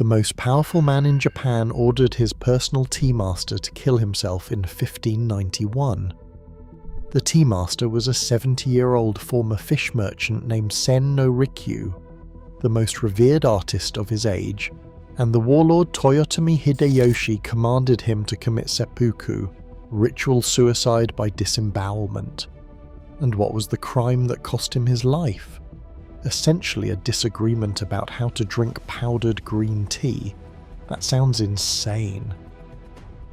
The most powerful man in Japan ordered his personal tea master to kill himself in 1591. The tea master was a 70-year-old former fish merchant named Sen no Rikyu, the most revered artist of his age, and the warlord Toyotomi Hideyoshi commanded him to commit seppuku, ritual suicide by disembowelment. And what was the crime that cost him his life? Essentially a disagreement about how to drink powdered green tea. That sounds insane.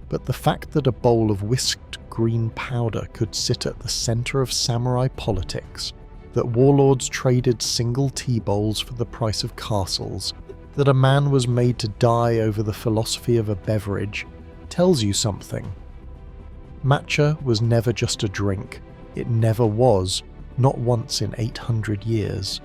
But the fact that a bowl of whisked green powder could sit at the centre of samurai politics, that warlords traded single tea bowls for the price of castles, that a man was made to die over the philosophy of a beverage, tells you something. Matcha was never just a drink. It never was, not once in 800 years.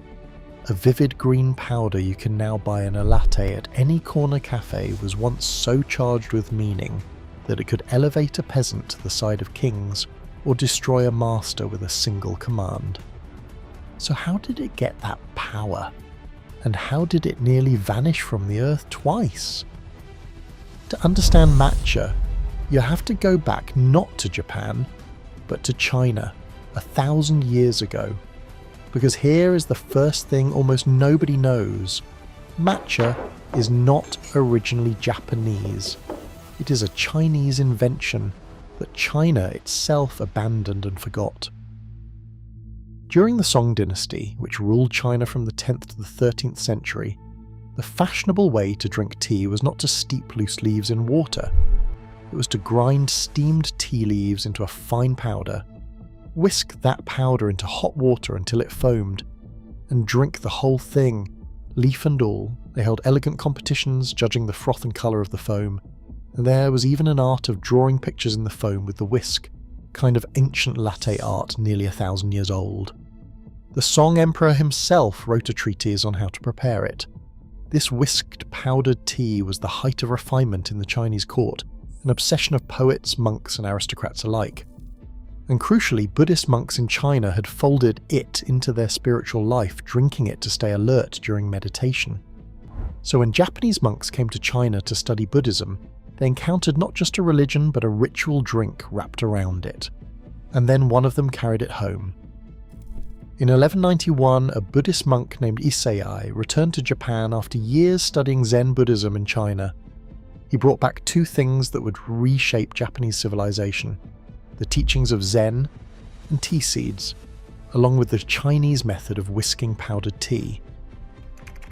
A vivid green powder you can now buy in a latte at any corner cafe was once so charged with meaning that it could elevate a peasant to the side of kings or destroy a master with a single command. So how did it get that power? And how did it nearly vanish from the earth twice? To understand matcha, you have to go back not to Japan, but to China, 1,000 years ago. Because here is the first thing almost nobody knows. Matcha is not originally Japanese. It is a Chinese invention that China itself abandoned and forgot. During the Song dynasty, which ruled China from the 10th to the 13th century, the fashionable way to drink tea was not to steep loose leaves in water. It was to grind steamed tea leaves into a fine powder, whisk that powder into hot water until it foamed, and drink the whole thing, leaf and all. They held elegant competitions judging the froth and colour of the foam, and there was even an art of drawing pictures in the foam with the whisk, kind of ancient latte art nearly 1,000 years old. The Song emperor himself wrote a treatise on how to prepare it. This whisked powdered tea was the height of refinement in the Chinese court, an obsession of poets, monks and aristocrats alike. And crucially, Buddhist monks in China had folded it into their spiritual life, drinking it to stay alert during meditation. So when Japanese monks came to China to study Buddhism, they encountered not just a religion but a ritual drink wrapped around it. And then one of them carried it home. In 1191, a Buddhist monk named Issei returned to Japan after years studying Zen Buddhism in China. He brought back two things that would reshape Japanese civilization: the teachings of Zen and tea seeds, along with the Chinese method of whisking powdered tea.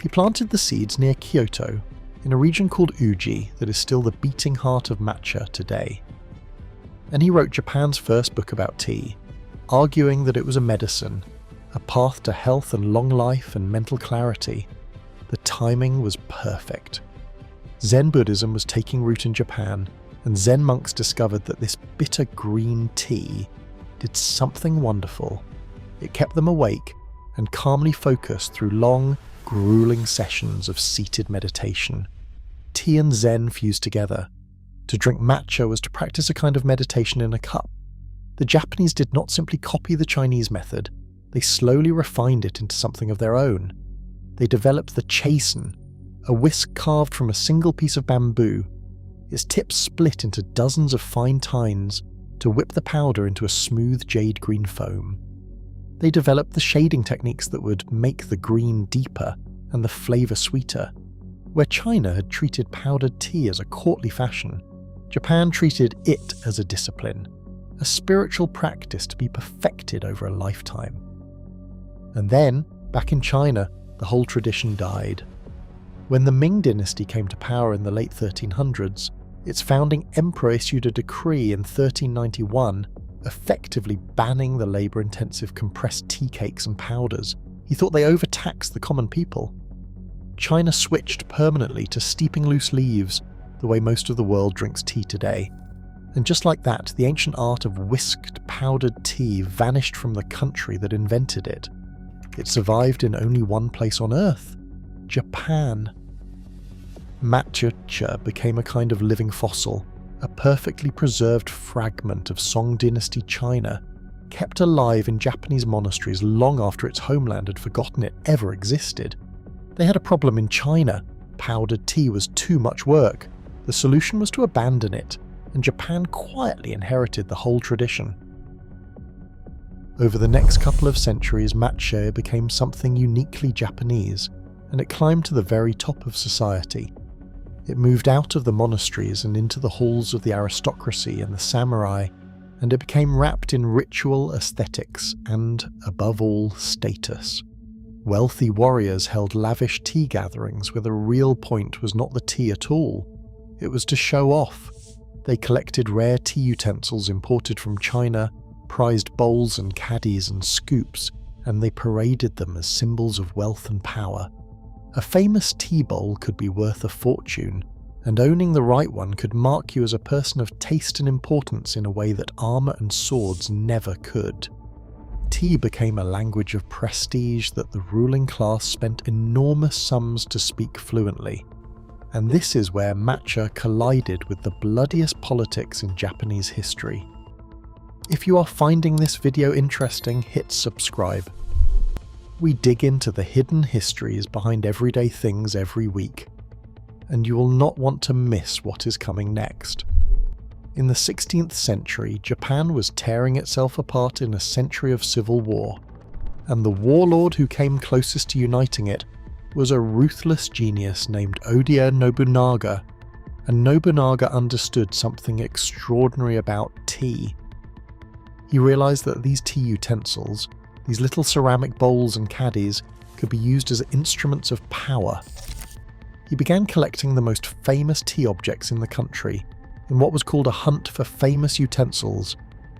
He planted the seeds near Kyoto, in a region called Uji that is still the beating heart of matcha today. And he wrote Japan's first book about tea, arguing that it was a medicine, a path to health and long life and mental clarity. The timing was perfect. Zen Buddhism was taking root in Japan, and Zen monks discovered that this bitter green tea did something wonderful. It kept them awake and calmly focused through long, grueling sessions of seated meditation. Tea and Zen fused together. To drink matcha was to practice a kind of meditation in a cup. The Japanese did not simply copy the Chinese method, they slowly refined it into something of their own. They developed the chasen, a whisk carved from a single piece of bamboo, its tips split into dozens of fine tines to whip the powder into a smooth jade green foam. They developed the shading techniques that would make the green deeper and the flavour sweeter. Where China had treated powdered tea as a courtly fashion, Japan treated it as a discipline, a spiritual practice to be perfected over a lifetime. And then, back in China, the whole tradition died. When the Ming dynasty came to power in the late 1300s, its founding emperor issued a decree in 1391 effectively banning the labour-intensive compressed tea cakes and powders. He thought they overtaxed the common people. China switched permanently to steeping loose leaves, the way most of the world drinks tea today. And just like that, the ancient art of whisked powdered tea vanished from the country that invented it. It survived in only one place on Earth: Japan. Matcha became a kind of living fossil, a perfectly preserved fragment of Song dynasty China, kept alive in Japanese monasteries long after its homeland had forgotten it ever existed. They had a problem in China. powdered tea was too much work, the solution was to abandon it, and Japan quietly inherited the whole tradition. Over the next couple of centuries, matcha became something uniquely Japanese, and it climbed to the very top of society. It moved out of the monasteries and into the halls of the aristocracy and the samurai, and it became wrapped in ritual aesthetics and, above all, status. Wealthy warriors held lavish tea gatherings where the real point was not the tea at all. It was to show off. They collected rare tea utensils imported from China, prized bowls and caddies and scoops, and they paraded them as symbols of wealth and power. A famous tea bowl could be worth a fortune, and owning the right one could mark you as a person of taste and importance in a way that armour and swords never could. Tea became a language of prestige that the ruling class spent enormous sums to speak fluently. And this is where matcha collided with the bloodiest politics in Japanese history. If you are finding this video interesting, hit subscribe. We dig into the hidden histories behind everyday things every week, and you will not want to miss what is coming next. In the 16th century, Japan was tearing itself apart in a century of civil war, and the warlord who came closest to uniting it was a ruthless genius named Oda Nobunaga, and Nobunaga understood something extraordinary about tea. He realized that these tea utensils, these little ceramic bowls and caddies, could be used as instruments of power. He began collecting the most famous tea objects in the country, in what was called a hunt for famous utensils,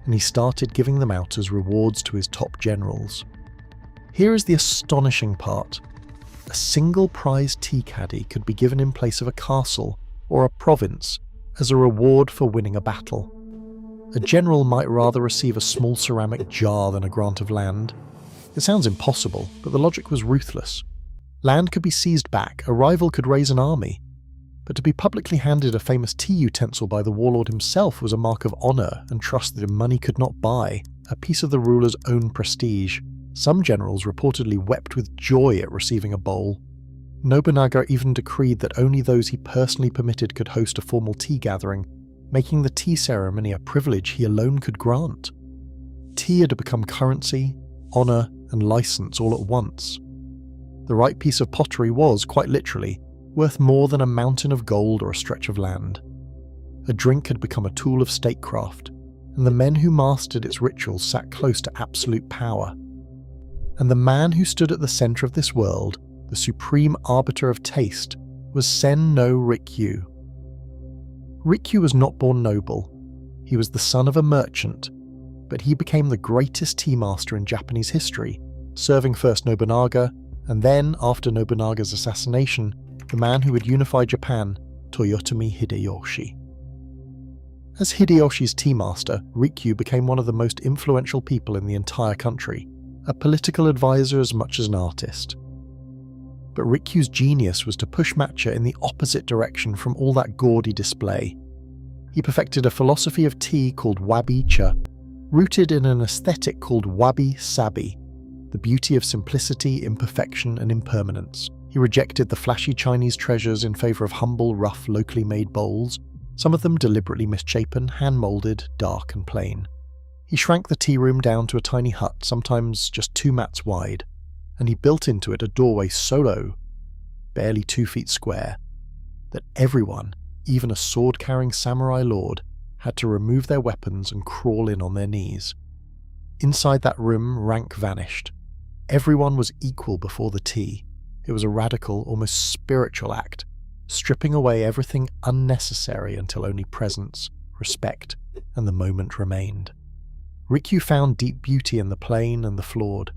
and he started giving them out as rewards to his top generals. Here is the astonishing part. A single prize tea caddy could be given in place of a castle or a province as a reward for winning a battle. A general might rather receive a small ceramic jar than a grant of land. It sounds impossible, but the logic was ruthless. Land could be seized back, a rival could raise an army. But to be publicly handed a famous tea utensil by the warlord himself was a mark of honour and trust that money could not buy, a piece of the ruler's own prestige. Some generals reportedly wept with joy at receiving a bowl. Nobunaga even decreed that only those he personally permitted could host a formal tea gathering, making the tea ceremony a privilege he alone could grant. Tea had become currency, honour, and license all at once. The right piece of pottery was, quite literally, worth more than a mountain of gold or a stretch of land. A drink had become a tool of statecraft, and the men who mastered its rituals sat close to absolute power. And the man who stood at the centre of this world, the supreme arbiter of taste, was Sen no Rikyu. Rikyu was not born noble. He was the son of a merchant, but he became the greatest tea master in Japanese history, serving first Nobunaga, and then, after Nobunaga's assassination, the man who would unify Japan, Toyotomi Hideyoshi. As Hideyoshi's tea master, Rikyu became one of the most influential people in the entire country, a political advisor as much as an artist. But Rikyu's genius was to push matcha in the opposite direction from all that gaudy display. He perfected a philosophy of tea called wabi-cha, rooted in an aesthetic called wabi-sabi, the beauty of simplicity, imperfection, and impermanence. He rejected the flashy Chinese treasures in favour of humble, rough, locally made bowls, some of them deliberately misshapen, hand-moulded, dark and plain. He shrank the tea room down to a tiny hut, sometimes just 2 mats wide, and he built into it a doorway so low, barely 2 feet square, that everyone, even a sword-carrying samurai lord, had to remove their weapons and crawl in on their knees. Inside that room, rank vanished. Everyone was equal before the tea. It was a radical, almost spiritual act, stripping away everything unnecessary until only presence, respect, and the moment remained. Rikyu found deep beauty in the plain and the flawed.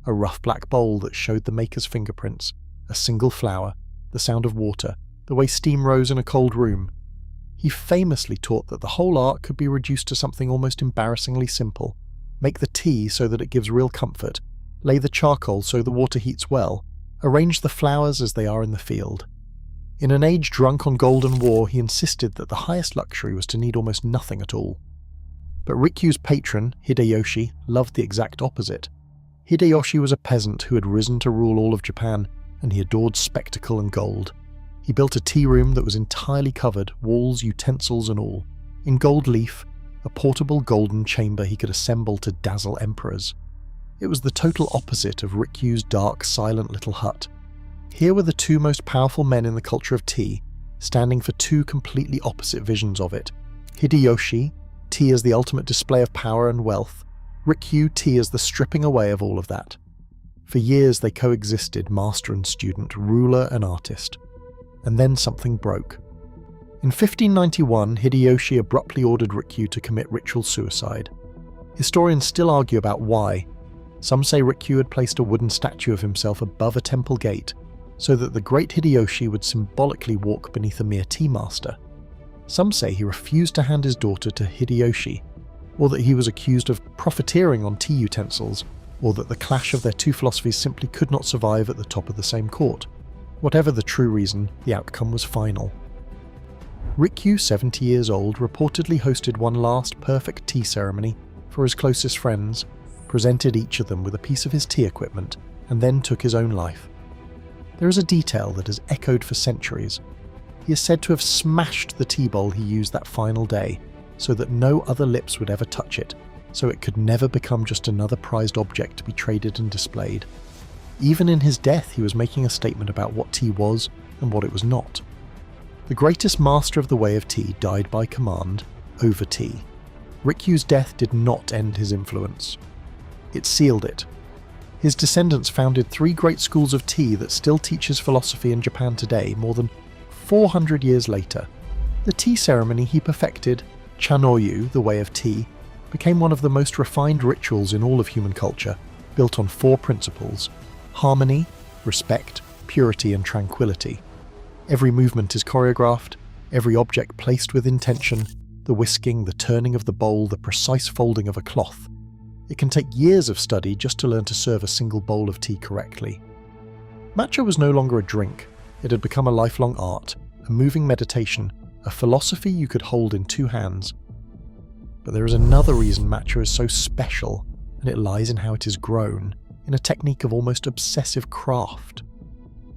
A rough black bowl that showed the maker's fingerprints, a single flower, the sound of water, the way steam rose in a cold room. He famously taught that the whole art could be reduced to something almost embarrassingly simple. Make the tea so that it gives real comfort, lay the charcoal so the water heats well, arrange the flowers as they are in the field. In an age drunk on gold and war, he insisted that the highest luxury was to need almost nothing at all. But Rikyu's patron, Hideyoshi, loved the exact opposite. Hideyoshi was a peasant who had risen to rule all of Japan, and he adored spectacle and gold. He built a tea room that was entirely covered, walls, utensils and all, in gold leaf, a portable golden chamber he could assemble to dazzle emperors. It was the total opposite of Rikyu's dark, silent little hut. Here were the two most powerful men in the culture of tea, standing for two completely opposite visions of it. Hideyoshi, tea as the ultimate display of power and wealth. Rikyu, tea as the stripping away of all of that. For years they coexisted, master and student, ruler and artist. And then something broke. In 1591, Hideyoshi abruptly ordered Rikyu to commit ritual suicide. Historians still argue about why. Some say Rikyu had placed a wooden statue of himself above a temple gate, so that the great Hideyoshi would symbolically walk beneath a mere tea master. Some say he refused to hand his daughter to Hideyoshi, or that he was accused of profiteering on tea utensils, or that the clash of their two philosophies simply could not survive at the top of the same court. Whatever the true reason, the outcome was final. Rikyu, 70 years old, reportedly hosted one last perfect tea ceremony for his closest friends, presented each of them with a piece of his tea equipment, and then took his own life. There is a detail that has echoed for centuries. He is said to have smashed the tea bowl he used that final day, so that no other lips would ever touch it, so it could never become just another prized object to be traded and displayed. Even in his death, he was making a statement about what tea was and what it was not. The greatest master of the way of tea died by command, over tea. Rikyu's death did not end his influence. It sealed it. His descendants founded 3 great schools of tea that still teaches philosophy in Japan today, more than 400 years later. The tea ceremony he perfected, Chanoyu, the way of tea, became one of the most refined rituals in all of human culture, built on 4 principles: harmony, respect, purity and tranquility. Every movement is choreographed, every object placed with intention, the whisking, the turning of the bowl, the precise folding of a cloth. It can take years of study just to learn to serve a single bowl of tea correctly. Matcha was no longer a drink. It had become a lifelong art, a moving meditation, a philosophy you could hold in 2 hands. But there is another reason matcha is so special, and it lies in how it is grown, in a technique of almost obsessive craft.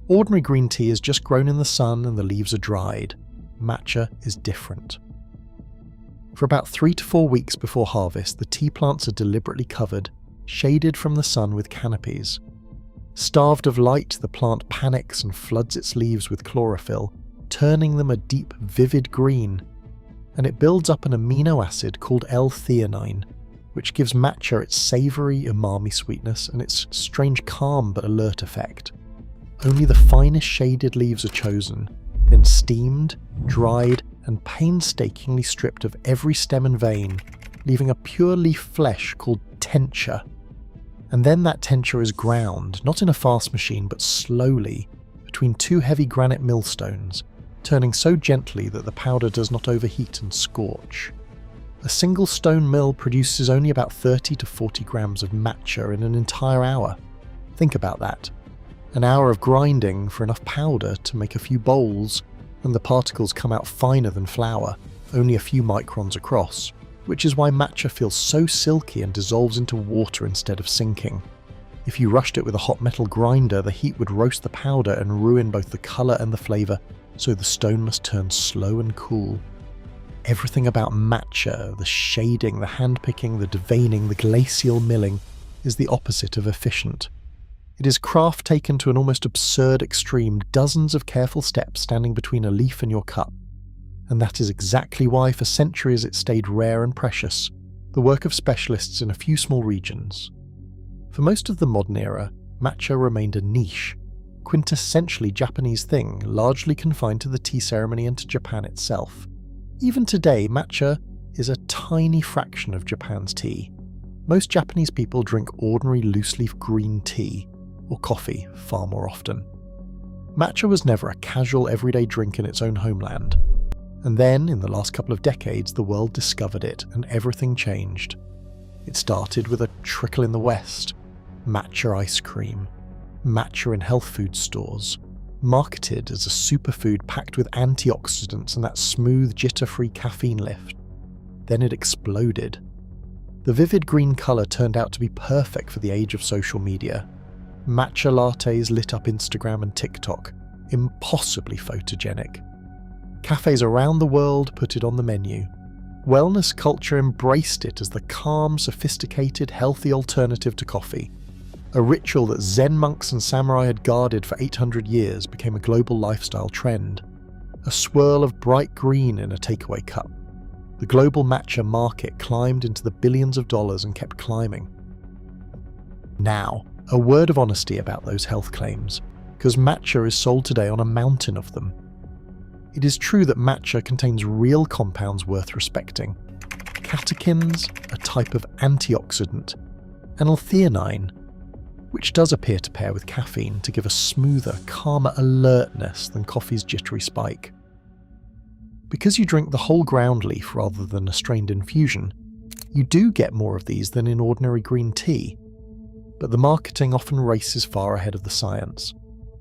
Ordinary green tea is just grown in the sun and the leaves are dried. Matcha is different. For about 3 to 4 weeks before harvest, the tea plants are deliberately covered, shaded from the sun with canopies. Starved of light, the plant panics and floods its leaves with chlorophyll, turning them a deep, vivid green. And it builds up an amino acid called L-theanine, which gives matcha its savoury umami sweetness and its strange calm but alert effect. Only the finest shaded leaves are chosen, then steamed, dried, and painstakingly stripped of every stem and vein, leaving a pure leaf flesh called tencha. And then that tencha is ground, not in a fast machine, but slowly, between 2 heavy granite millstones, turning so gently that the powder does not overheat and scorch. A single stone mill produces only about 30 to 40 grams of matcha in an entire hour. Think about that. An hour of grinding for enough powder to make a few bowls, and the particles come out finer than flour, only a few microns across, which is why matcha feels so silky and dissolves into water instead of sinking. If you rushed it with a hot metal grinder, the heat would roast the powder and ruin both the colour and the flavour, so the stone must turn slow and cool. Everything about matcha, the shading, the handpicking, the deveining, the glacial milling, is the opposite of efficient. It is craft taken to an almost absurd extreme, dozens of careful steps standing between a leaf and your cup. And that is exactly why for centuries it stayed rare and precious, the work of specialists in a few small regions. For most of the modern era, matcha remained a niche, quintessentially Japanese thing, largely confined to the tea ceremony and to Japan itself. Even today, matcha is a tiny fraction of Japan's tea. Most Japanese people drink ordinary loose-leaf green tea, or coffee far more often. Matcha was never a casual everyday drink in its own homeland. And then, in the last couple of decades, the world discovered it and everything changed. It started with a trickle in the West, matcha ice cream, matcha in health food stores, marketed as a superfood packed with antioxidants and that smooth, jitter-free caffeine lift. Then it exploded. The vivid green colour turned out to be perfect for the age of social media. Matcha lattes lit up Instagram and TikTok, impossibly photogenic. Cafes around the world put it on the menu. Wellness culture embraced it as the calm, sophisticated, healthy alternative to coffee. A ritual that Zen monks and samurai had guarded for 800 years became a global lifestyle trend. A swirl of bright green in a takeaway cup. The global matcha market climbed into the billions of dollars and kept climbing. Now, a word of honesty about those health claims, because matcha is sold today on a mountain of them. It is true that matcha contains real compounds worth respecting. Catechins, a type of antioxidant, and L-theanine, which does appear to pair with caffeine to give a smoother, calmer alertness than coffee's jittery spike. Because you drink the whole ground leaf rather than a strained infusion, you do get more of these than in ordinary green tea. But the marketing often races far ahead of the science.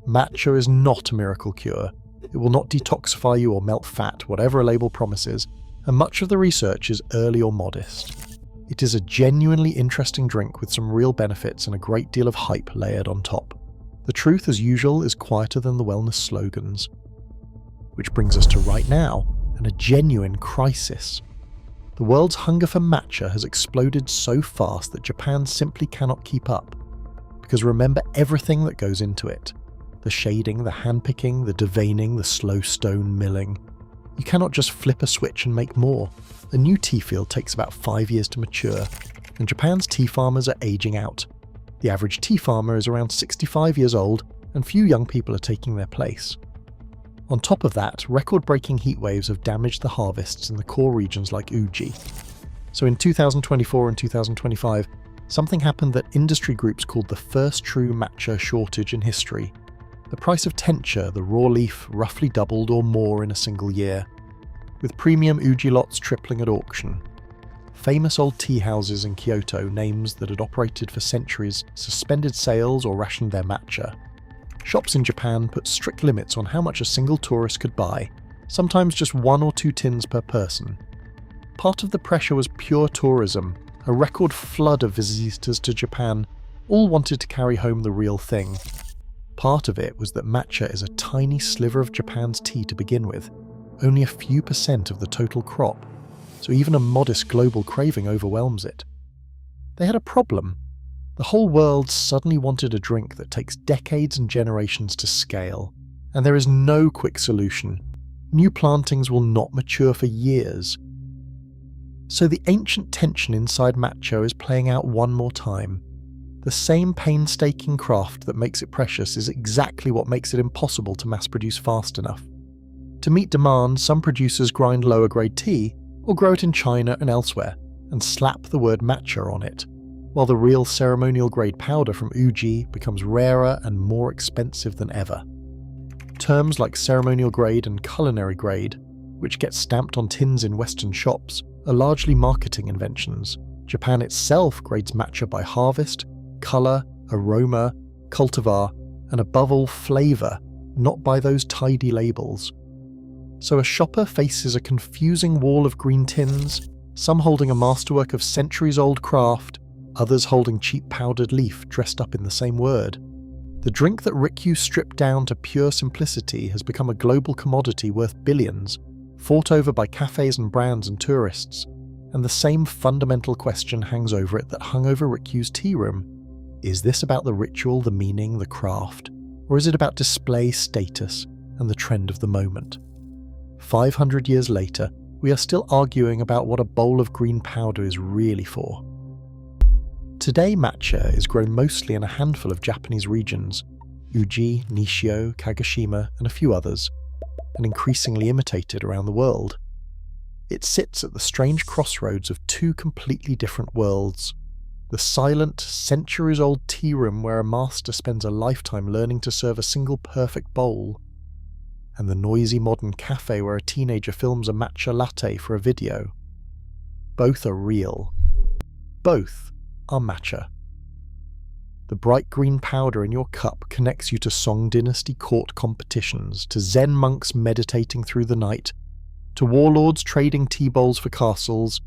Matcha is not a miracle cure. It will not detoxify you or melt fat, whatever a label promises, and much of the research is early or modest. It is a genuinely interesting drink with some real benefits and a great deal of hype layered on top. The truth, as usual, is quieter than the wellness slogans. Which brings us to right now, and a genuine crisis. The world's hunger for matcha has exploded so fast that Japan simply cannot keep up. Because remember everything that goes into it. The shading, the handpicking, the deveining, the slow stone milling. You cannot just flip a switch and make more. A new tea field takes about 5 years to mature, and Japan's tea farmers are aging out. The average tea farmer is around 65 years old, and few young people are taking their place. On top of that, record-breaking heat waves have damaged the harvests in the core regions like Uji. So in 2024 and 2025, something happened that industry groups called the first true matcha shortage in history. The price of tencha, the raw leaf, roughly doubled or more in a single year, with premium Uji lots tripling at auction. Famous old tea houses in Kyoto, names that had operated for centuries, suspended sales or rationed their matcha. Shops in Japan put strict limits on how much a single tourist could buy, sometimes just 1 or 2 tins per person. Part of the pressure was pure tourism, a record flood of visitors to Japan, all wanted to carry home the real thing. Part of it was that matcha is a tiny sliver of Japan's tea to begin with, only a few % of the total crop, so even a modest global craving overwhelms it. They had a problem. The whole world suddenly wanted a drink that takes decades and generations to scale, and there is no quick solution. New plantings will not mature for years. So the ancient tension inside matcha is playing out one more time. The same painstaking craft that makes it precious is exactly what makes it impossible to mass produce fast enough. To meet demand, some producers grind lower grade tea, or grow it in China and elsewhere, and slap the word matcha on it, while the real ceremonial grade powder from Uji becomes rarer and more expensive than ever. Terms like ceremonial grade and culinary grade, which get stamped on tins in Western shops, are largely marketing inventions. Japan itself grades matcha by harvest, colour, aroma, cultivar, and above all flavour, not by those tidy labels. So a shopper faces a confusing wall of green tins, some holding a masterwork of centuries-old craft, others holding cheap powdered leaf dressed up in the same word. The drink that Rikyu stripped down to pure simplicity has become a global commodity worth billions, fought over by cafes and brands and tourists, and the same fundamental question hangs over it that hung over Rikyu's tea room. Is this about the ritual, the meaning, the craft, or is it about display, status, and the trend of the moment? 500 years later, we are still arguing about what a bowl of green powder is really for. Today, matcha is grown mostly in a handful of Japanese regions, Uji, Nishio, Kagoshima, and a few others, and increasingly imitated around the world. It sits at the strange crossroads of 2 completely different worlds. The silent, centuries-old tea room where a master spends a lifetime learning to serve a single perfect bowl, and the noisy modern cafe where a teenager films a matcha latte for a video. Both are real. Both are matcha. The bright green powder in your cup connects you to Song Dynasty court competitions, to Zen monks meditating through the night, to warlords trading tea bowls for castles,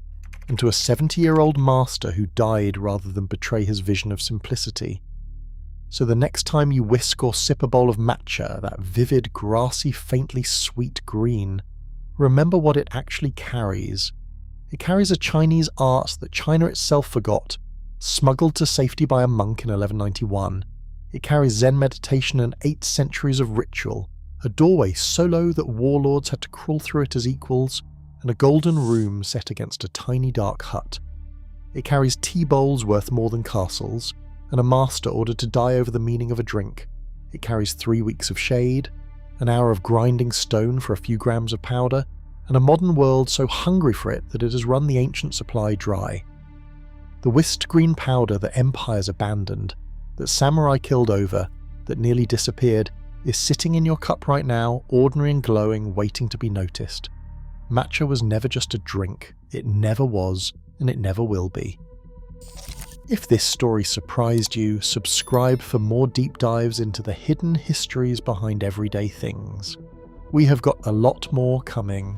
and to a 70-year-old master who died rather than betray his vision of simplicity. So the next time you whisk or sip a bowl of matcha, that vivid, grassy, faintly sweet green, remember what it actually carries. It carries a Chinese art that China itself forgot, smuggled to safety by a monk in 1191. It carries Zen meditation and 8 centuries of ritual, a doorway so low that warlords had to crawl through it as equals, and a golden room set against a tiny dark hut. It carries tea bowls worth more than castles, and a master ordered to die over the meaning of a drink. It carries 3 weeks of shade, an hour of grinding stone for a few grams of powder, and a modern world so hungry for it that it has run the ancient supply dry. The whisked green powder that empires abandoned, that samurai killed over, that nearly disappeared, is sitting in your cup right now, ordinary and glowing, waiting to be noticed. Matcha was never just a drink. It never was, and it never will be. If this story surprised you, subscribe for more deep dives into the hidden histories behind everyday things. We have got a lot more coming.